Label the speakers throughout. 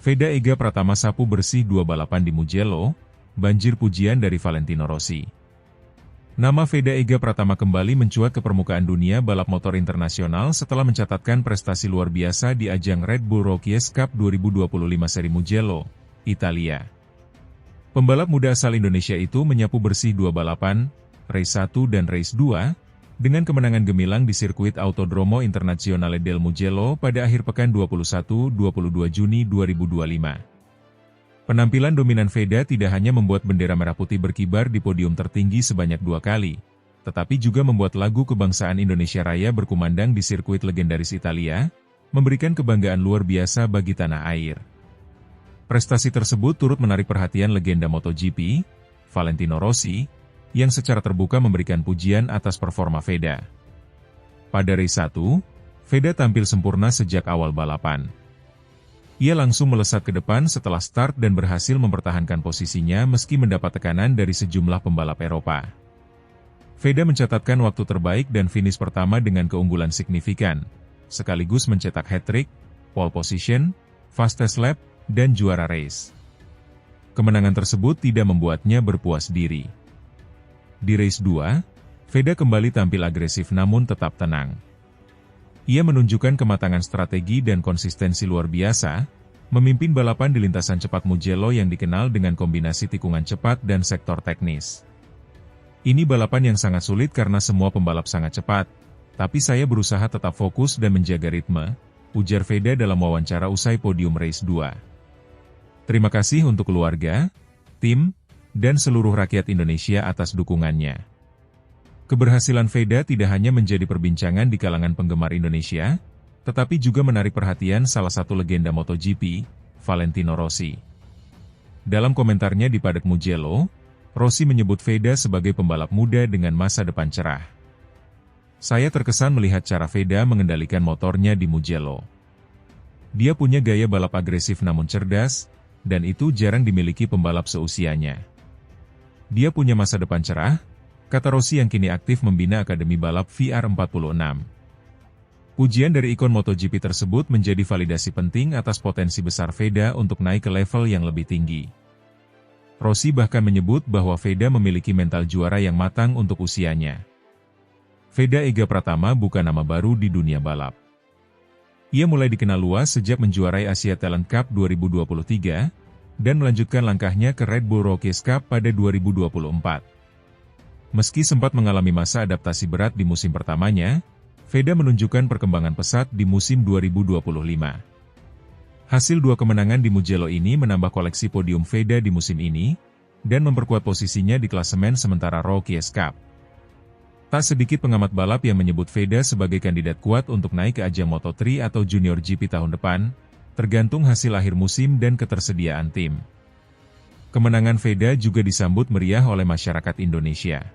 Speaker 1: Veda Ega Pratama sapu bersih 2 balapan di Mugello, banjir pujian dari Valentino Rossi. Nama Veda Ega Pratama kembali mencuat ke permukaan dunia balap motor internasional setelah mencatatkan prestasi luar biasa di ajang Red Bull Rookies Cup 2025 seri Mugello, Italia. Pembalap muda asal Indonesia itu menyapu bersih 2 balapan, Race 1 dan Race 2, dengan kemenangan gemilang di sirkuit Autodromo Internazionale del Mugello pada akhir pekan 21-22 Juni 2025. Penampilan dominan Veda tidak hanya membuat bendera merah putih berkibar di podium tertinggi sebanyak 2 kali, tetapi juga membuat lagu kebangsaan Indonesia Raya berkumandang di sirkuit legendaris Italia, memberikan kebanggaan luar biasa bagi tanah air. Prestasi tersebut turut menarik perhatian legenda MotoGP, Valentino Rossi, yang secara terbuka memberikan pujian atas performa Veda. Pada race 1, Veda tampil sempurna sejak awal balapan. Ia langsung melesat ke depan setelah start dan berhasil mempertahankan posisinya meski mendapat tekanan dari sejumlah pembalap Eropa. Veda mencatatkan waktu terbaik dan finish pertama dengan keunggulan signifikan, sekaligus mencetak hat-trick, pole position, fastest lap, dan juara race. Kemenangan tersebut tidak membuatnya berpuas diri. Di race 2, Veda kembali tampil agresif namun tetap tenang. Ia menunjukkan kematangan strategi dan konsistensi luar biasa, memimpin balapan di lintasan cepat Mugello yang dikenal dengan kombinasi tikungan cepat dan sektor teknis. Ini balapan yang sangat sulit karena semua pembalap sangat cepat, tapi saya berusaha tetap fokus dan menjaga ritme, ujar Veda dalam wawancara usai podium race 2. Terima kasih untuk keluarga, tim, dan seluruh rakyat Indonesia atas dukungannya. Keberhasilan Veda tidak hanya menjadi perbincangan di kalangan penggemar Indonesia, tetapi juga menarik perhatian salah satu legenda MotoGP, Valentino Rossi. Dalam komentarnya di paddock Mugello, Rossi menyebut Veda sebagai pembalap muda dengan masa depan cerah. Saya terkesan melihat cara Veda mengendalikan motornya di Mugello. Dia punya gaya balap agresif namun cerdas, dan itu jarang dimiliki pembalap seusianya. Dia punya masa depan cerah, kata Rossi yang kini aktif membina Akademi Balap VR46. Pujian dari ikon MotoGP tersebut menjadi validasi penting atas potensi besar Veda untuk naik ke level yang lebih tinggi. Rossi bahkan menyebut bahwa Veda memiliki mental juara yang matang untuk usianya. Veda Ega Pratama bukan nama baru di dunia balap. Ia mulai dikenal luas sejak menjuarai Asia Talent Cup 2023, dan melanjutkan langkahnya ke Red Bull Rookies Cup pada 2024. Meski sempat mengalami masa adaptasi berat di musim pertamanya, Veda menunjukkan perkembangan pesat di musim 2025. Hasil 2 kemenangan di Mugello ini menambah koleksi podium Veda di musim ini, dan memperkuat posisinya di klasemen sementara Rookies Cup. Tak sedikit pengamat balap yang menyebut Veda sebagai kandidat kuat untuk naik ke ajang Moto3 atau Junior GP tahun depan, tergantung hasil akhir musim dan ketersediaan tim. Kemenangan Veda juga disambut meriah oleh masyarakat Indonesia.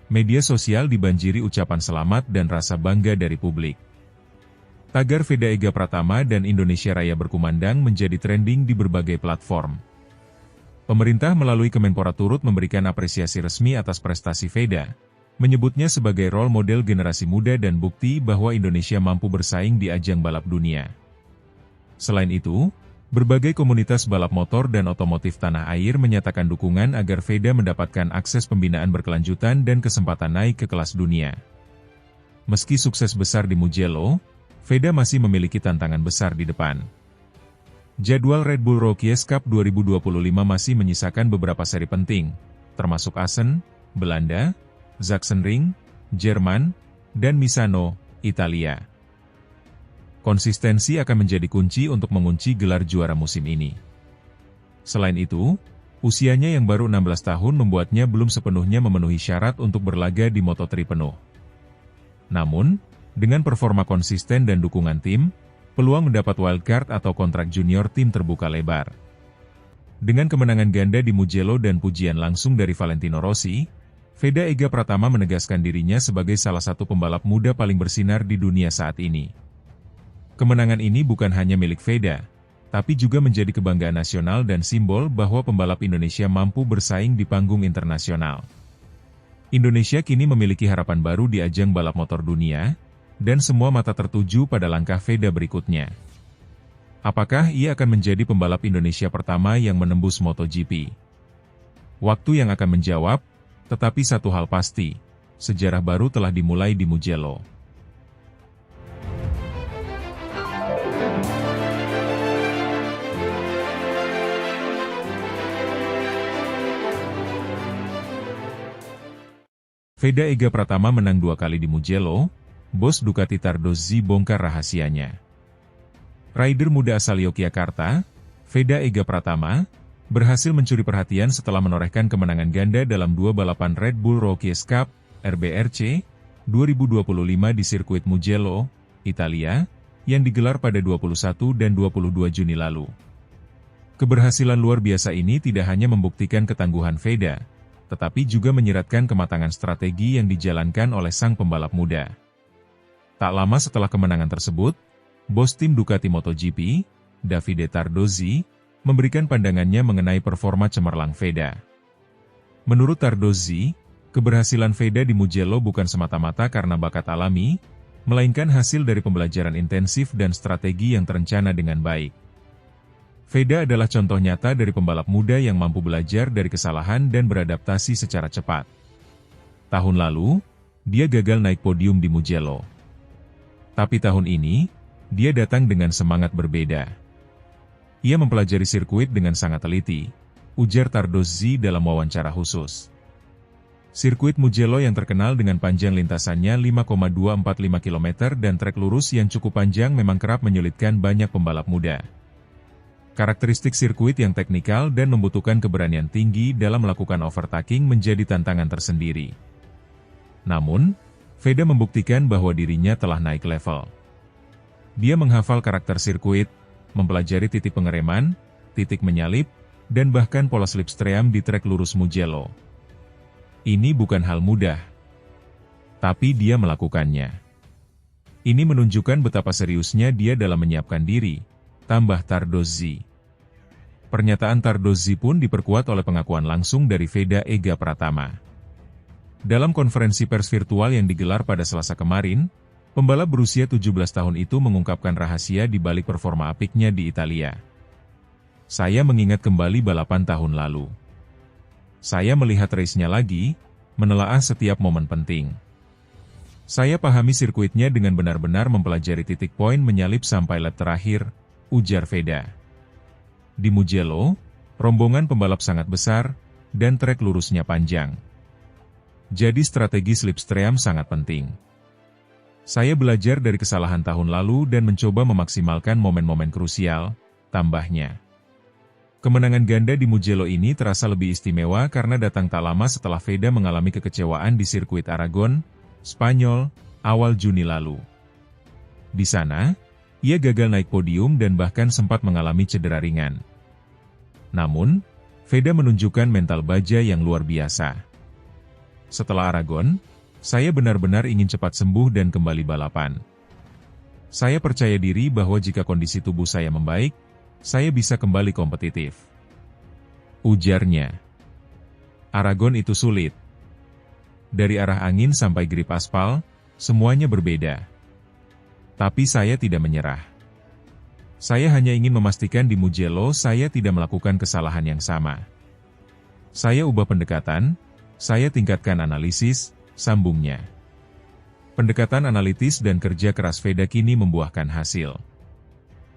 Speaker 1: Media sosial dibanjiri ucapan selamat dan rasa bangga dari publik. Tagar Veda Ega Pratama dan Indonesia Raya berkumandang menjadi trending di berbagai platform. Pemerintah melalui Kemenpora turut memberikan apresiasi resmi atas prestasi Veda, menyebutnya sebagai role model generasi muda dan bukti bahwa Indonesia mampu bersaing di ajang balap dunia. Selain itu, berbagai komunitas balap motor dan otomotif tanah air menyatakan dukungan agar Veda mendapatkan akses pembinaan berkelanjutan dan kesempatan naik ke kelas dunia. Meski sukses besar di Mugello, Veda masih memiliki tantangan besar di depan. Jadwal Red Bull Rookies Cup 2025 masih menyisakan beberapa seri penting, termasuk Assen, Belanda, Sachsenring, Jerman, dan Misano, Italia. Konsistensi akan menjadi kunci untuk mengunci gelar juara musim ini. Selain itu, usianya yang baru 16 tahun membuatnya belum sepenuhnya memenuhi syarat untuk berlaga di Moto3 penuh. Namun, dengan performa konsisten dan dukungan tim, peluang mendapat wildcard atau kontrak junior tim terbuka lebar. Dengan kemenangan ganda di Mugello dan pujian langsung dari Valentino Rossi, Veda Ega Pratama menegaskan dirinya sebagai salah satu pembalap muda paling bersinar di dunia saat ini. Kemenangan ini bukan hanya milik Veda, tapi juga menjadi kebanggaan nasional dan simbol bahwa pembalap Indonesia mampu bersaing di panggung internasional. Indonesia kini memiliki harapan baru di ajang balap motor dunia, dan semua mata tertuju pada langkah Veda berikutnya. Apakah ia akan menjadi pembalap Indonesia pertama yang menembus MotoGP? Waktu yang akan menjawab, tetapi satu hal pasti, sejarah baru telah dimulai di Mugello. Veda Ega Pratama menang 2 kali di Mugello, bos Ducati Tardozzi bongkar rahasianya. Rider muda asal Yogyakarta, Veda Ega Pratama, berhasil mencuri perhatian setelah menorehkan kemenangan ganda dalam 2 balapan Red Bull Rookies Cup, RBRC, 2025 di sirkuit Mugello, Italia, yang digelar pada 21 dan 22 Juni lalu. Keberhasilan luar biasa ini tidak hanya membuktikan ketangguhan Veda, tetapi juga menyiratkan kematangan strategi yang dijalankan oleh sang pembalap muda. Tak lama setelah kemenangan tersebut, bos tim Ducati MotoGP, Davide Tardozzi, memberikan pandangannya mengenai performa cemerlang Veda. Menurut Tardozzi, keberhasilan Veda di Mugello bukan semata-mata karena bakat alami, melainkan hasil dari pembelajaran intensif dan strategi yang terencana dengan baik. Veda adalah contoh nyata dari pembalap muda yang mampu belajar dari kesalahan dan beradaptasi secara cepat. Tahun lalu, dia gagal naik podium di Mugello. Tapi tahun ini, dia datang dengan semangat berbeda. Ia mempelajari sirkuit dengan sangat teliti, ujar Tardozzi dalam wawancara khusus. Sirkuit Mugello yang terkenal dengan panjang lintasannya 5,245 km dan trek lurus yang cukup panjang memang kerap menyulitkan banyak pembalap muda. Karakteristik sirkuit yang teknikal dan membutuhkan keberanian tinggi dalam melakukan overtaking menjadi tantangan tersendiri. Namun, Veda membuktikan bahwa dirinya telah naik level. Dia menghafal karakter sirkuit, mempelajari titik pengereman, titik menyalip, dan bahkan pola slipstream di trek lurus Mugello. Ini bukan hal mudah, tapi dia melakukannya. Ini menunjukkan betapa seriusnya dia dalam menyiapkan diri, tambah Tardozzi. Pernyataan Tardozzi pun diperkuat oleh pengakuan langsung dari Veda Ega Pratama. Dalam konferensi pers virtual yang digelar pada Selasa kemarin, pembalap berusia 17 tahun itu mengungkapkan rahasia di balik performa apiknya di Italia. Saya mengingat kembali balapan tahun lalu. Saya melihat race-nya lagi, menelaah setiap momen penting. Saya pahami sirkuitnya dengan benar-benar mempelajari titik poin menyalip sampai lap terakhir, ujar Veda. Di Mugello, rombongan pembalap sangat besar, dan trek lurusnya panjang. Jadi strategi slipstream sangat penting. Saya belajar dari kesalahan tahun lalu dan mencoba memaksimalkan momen-momen krusial, tambahnya. Kemenangan ganda di Mugello ini terasa lebih istimewa karena datang tak lama setelah Veda mengalami kekecewaan di sirkuit Aragon, Spanyol, awal Juni lalu. Di sana, ia gagal naik podium dan bahkan sempat mengalami cedera ringan. Namun, Veda menunjukkan mental baja yang luar biasa. Setelah Aragon, saya benar-benar ingin cepat sembuh dan kembali balapan. Saya percaya diri bahwa jika kondisi tubuh saya membaik, saya bisa kembali kompetitif. Ujarnya. Aragon itu sulit. Dari arah angin sampai grip aspal, semuanya berbeda. Tapi saya tidak menyerah. Saya hanya ingin memastikan di Mugello saya tidak melakukan kesalahan yang sama. Saya ubah pendekatan, saya tingkatkan analisis, sambungnya. Pendekatan analitis dan kerja keras Veda kini membuahkan hasil.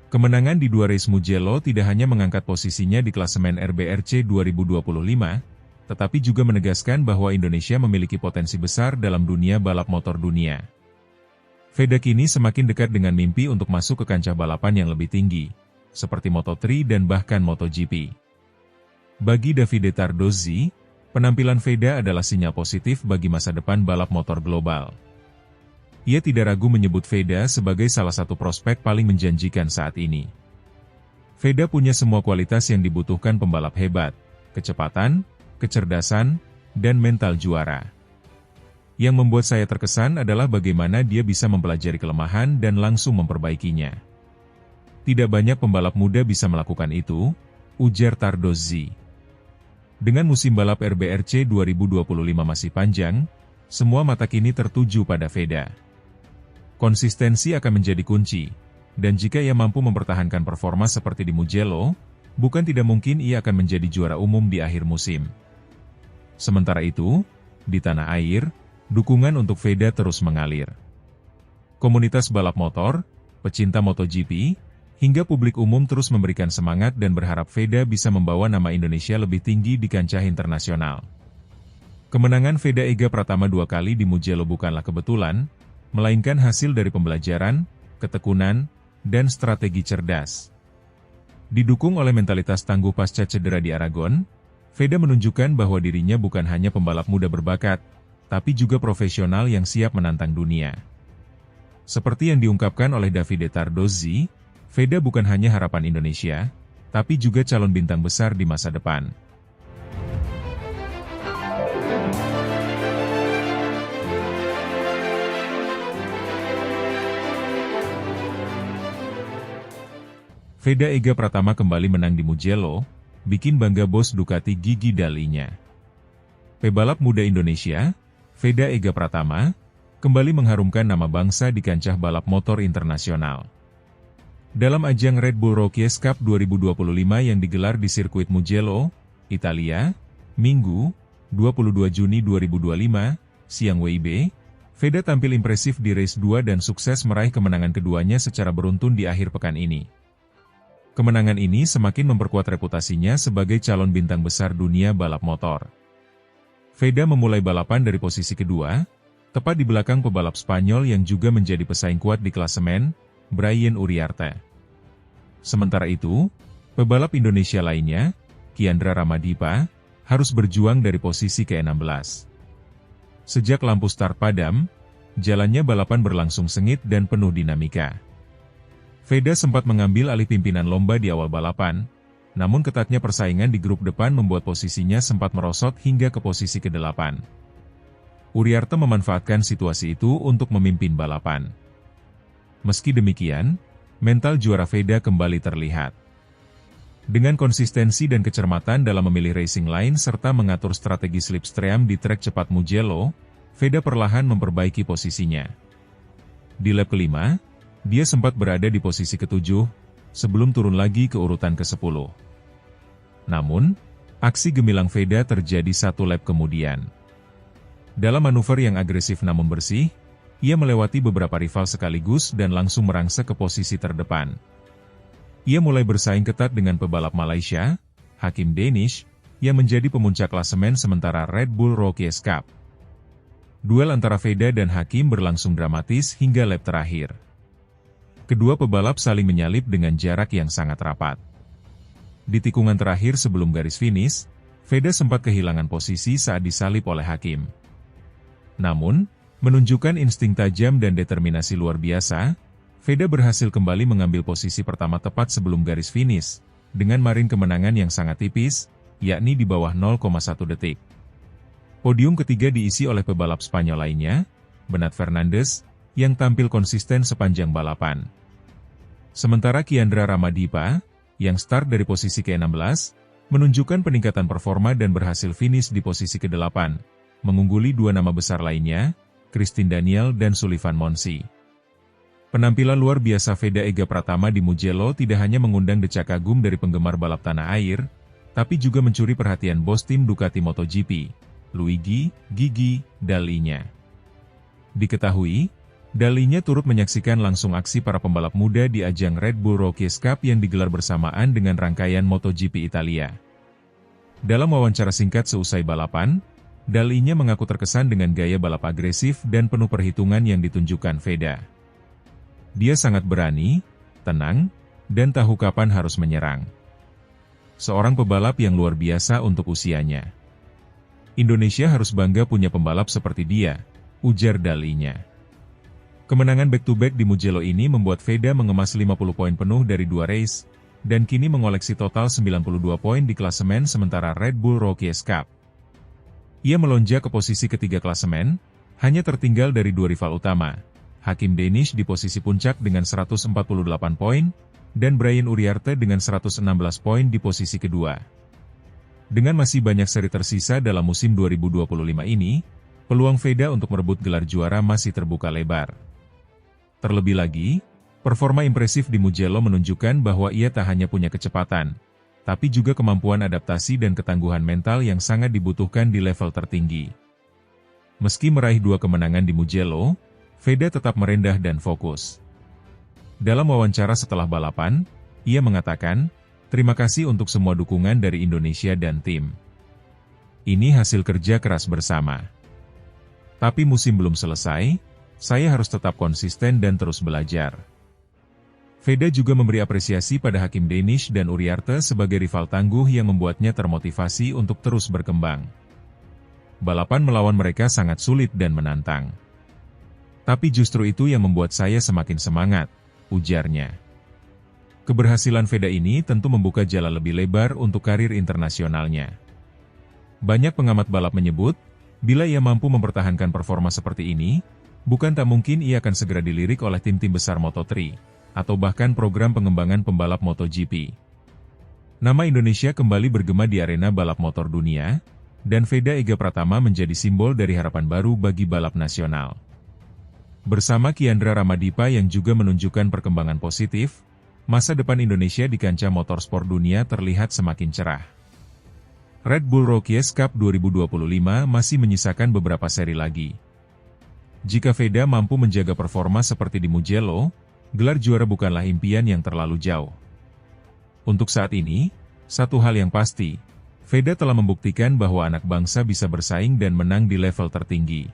Speaker 1: Kemenangan di 2 race Mugello tidak hanya mengangkat posisinya di klasemen RBRC 2025, tetapi juga menegaskan bahwa Indonesia memiliki potensi besar dalam dunia balap motor dunia. Veda kini semakin dekat dengan mimpi untuk masuk ke kancah balapan yang lebih tinggi, seperti Moto3 dan bahkan MotoGP. Bagi Davide Tardozzi, penampilan Veda adalah sinyal positif bagi masa depan balap motor global. Ia tidak ragu menyebut Veda sebagai salah satu prospek paling menjanjikan saat ini. Veda punya semua kualitas yang dibutuhkan pembalap hebat, kecepatan, kecerdasan, dan mental juara. Yang membuat saya terkesan adalah bagaimana dia bisa mempelajari kelemahan dan langsung memperbaikinya. Tidak banyak pembalap muda bisa melakukan itu, ujar Tardozzi. Dengan musim balap RBRC 2025 masih panjang, semua mata kini tertuju pada Veda. Konsistensi akan menjadi kunci, Dan jika ia mampu mempertahankan performa seperti di Mugello, bukan tidak mungkin ia akan menjadi juara umum di akhir musim. Sementara itu, di tanah air, dukungan untuk Veda terus mengalir. Komunitas balap motor, pecinta MotoGP, hingga publik umum terus memberikan semangat dan berharap Veda bisa membawa nama Indonesia lebih tinggi di kancah internasional. Kemenangan Veda Ega Pratama 2 kali di Mugello bukanlah kebetulan, melainkan hasil dari pembelajaran, ketekunan, dan strategi cerdas. Didukung oleh mentalitas tangguh pasca cedera di Aragon, Veda menunjukkan bahwa dirinya bukan hanya pembalap muda berbakat, tapi juga profesional yang siap menantang dunia. Seperti yang diungkapkan oleh Davide Tardozzi, Veda bukan hanya harapan Indonesia, tapi juga calon bintang besar di masa depan. Veda Ega Pratama kembali menang di Mugello, bikin bangga bos Ducati Gigi Dalinya. Pebalap muda Indonesia, Veda Ega Pratama, kembali mengharumkan nama bangsa di kancah balap motor internasional. Dalam ajang Red Bull Rookies Cup 2025 yang digelar di sirkuit Mugello, Italia, Minggu, 22 Juni 2025, siang WIB, Veda tampil impresif di race 2 dan sukses meraih kemenangan keduanya secara beruntun di akhir pekan ini. Kemenangan ini semakin memperkuat reputasinya sebagai calon bintang besar dunia balap motor. Veda memulai balapan dari posisi kedua, tepat di belakang pebalap Spanyol yang juga menjadi pesaing kuat di klasemen, Brian Uriarte. Sementara itu, pebalap Indonesia lainnya, Kiandra Ramadipa, harus berjuang dari posisi ke-16. Sejak lampu start padam, jalannya balapan berlangsung sengit dan penuh dinamika. Veda sempat mengambil alih pimpinan lomba di awal balapan, namun ketatnya persaingan di grup depan membuat posisinya sempat merosot hingga ke posisi ke-8. Uriarte memanfaatkan situasi itu untuk memimpin balapan. Meski demikian, mental juara Veda kembali terlihat. Dengan konsistensi dan kecermatan dalam memilih racing line serta mengatur strategi slipstream di trek cepat Mugello, Veda perlahan memperbaiki posisinya. Di lap kelima, dia sempat berada di posisi ke-7, sebelum turun lagi ke urutan ke-10. Namun, aksi gemilang Veda terjadi 1 lap kemudian. Dalam manuver yang agresif namun bersih, ia melewati beberapa rival sekaligus dan langsung merangsek ke posisi terdepan. Ia mulai bersaing ketat dengan pebalap Malaysia, Hakim Danish, yang menjadi pemuncak klasemen sementara Red Bull Rookies Cup. Duel antara Veda dan Hakim berlangsung dramatis hingga lap terakhir. Kedua pebalap saling menyalip dengan jarak yang sangat rapat. Di tikungan terakhir sebelum garis finish, Veda sempat kehilangan posisi saat disalip oleh Hakim. Namun, menunjukkan insting tajam dan determinasi luar biasa, Veda berhasil kembali mengambil posisi pertama tepat sebelum garis finish, dengan margin kemenangan yang sangat tipis, yakni di bawah 0,1 detik. Podium ketiga diisi oleh pebalap Spanyol lainnya, Bernat Fernandes, yang tampil konsisten sepanjang balapan. Sementara Kiandra Ramadipa, yang start dari posisi ke-16, menunjukkan peningkatan performa dan berhasil finish di posisi ke-8, mengungguli 2 nama besar lainnya, Christine Daniel dan Sullivan Monsi. Penampilan luar biasa Veda Ega Pratama di Mugello tidak hanya mengundang decak kagum dari penggemar balap tanah air, tapi juga mencuri perhatian bos tim Ducati MotoGP, Luigi Gigi Dalinya. Diketahui, Dalinya turut menyaksikan langsung aksi para pembalap muda di ajang Red Bull Rookies Cup yang digelar bersamaan dengan rangkaian MotoGP Italia. Dalam wawancara singkat seusai balapan, Dalinya mengaku terkesan dengan gaya balap agresif dan penuh perhitungan yang ditunjukkan Veda. Dia sangat berani, tenang, dan tahu kapan harus menyerang. Seorang pebalap yang luar biasa untuk usianya. Indonesia harus bangga punya pembalap seperti dia, ujar Dalinya. Kemenangan back-to-back di Mugello ini membuat Veda mengemas 50 poin penuh dari 2 race, dan kini mengoleksi total 92 poin di klasemen sementara Red Bull Rookies Cup. Ia melonjak ke posisi ketiga klasemen, hanya tertinggal dari 2 rival utama, Hakim Danish di posisi puncak dengan 148 poin, dan Brian Uriarte dengan 116 poin di posisi kedua. Dengan masih banyak seri tersisa dalam musim 2025 ini, peluang Veda untuk merebut gelar juara masih terbuka lebar. Terlebih lagi, Performa impresif di Mugello menunjukkan bahwa ia tak hanya punya kecepatan, tapi juga kemampuan adaptasi dan ketangguhan mental yang sangat dibutuhkan di level tertinggi. Meski meraih 2 kemenangan di Mugello, Veda tetap merendah dan fokus. Dalam wawancara setelah balapan, ia mengatakan, "Terima kasih untuk semua dukungan dari Indonesia dan tim. Ini hasil kerja keras bersama. Tapi musim belum selesai, saya harus tetap konsisten dan terus belajar." Veda juga memberi apresiasi pada Hakim Danish dan Uriarte sebagai rival tangguh yang membuatnya termotivasi untuk terus berkembang. Balapan melawan mereka sangat sulit dan menantang. Tapi justru itu yang membuat saya semakin semangat, ujarnya. Keberhasilan Veda ini tentu membuka jalan lebih lebar untuk karir internasionalnya. Banyak pengamat balap menyebut, bila ia mampu mempertahankan performa seperti ini, bukan tak mungkin ia akan segera dilirik oleh tim-tim besar Moto3, atau bahkan program pengembangan pembalap MotoGP. Nama Indonesia kembali bergema di arena balap motor dunia, dan Veda Ega Pratama menjadi simbol dari harapan baru bagi balap nasional. Bersama Kiandra Ramadipa yang juga menunjukkan perkembangan positif, masa depan Indonesia di kancah motorsport dunia terlihat semakin cerah. Red Bull Rookies Cup 2025 masih menyisakan beberapa seri lagi. Jika Veda mampu menjaga performa seperti di Mugello, gelar juara bukanlah impian yang terlalu jauh. Untuk saat ini, satu hal yang pasti, Veda telah membuktikan bahwa anak bangsa bisa bersaing dan menang di level tertinggi.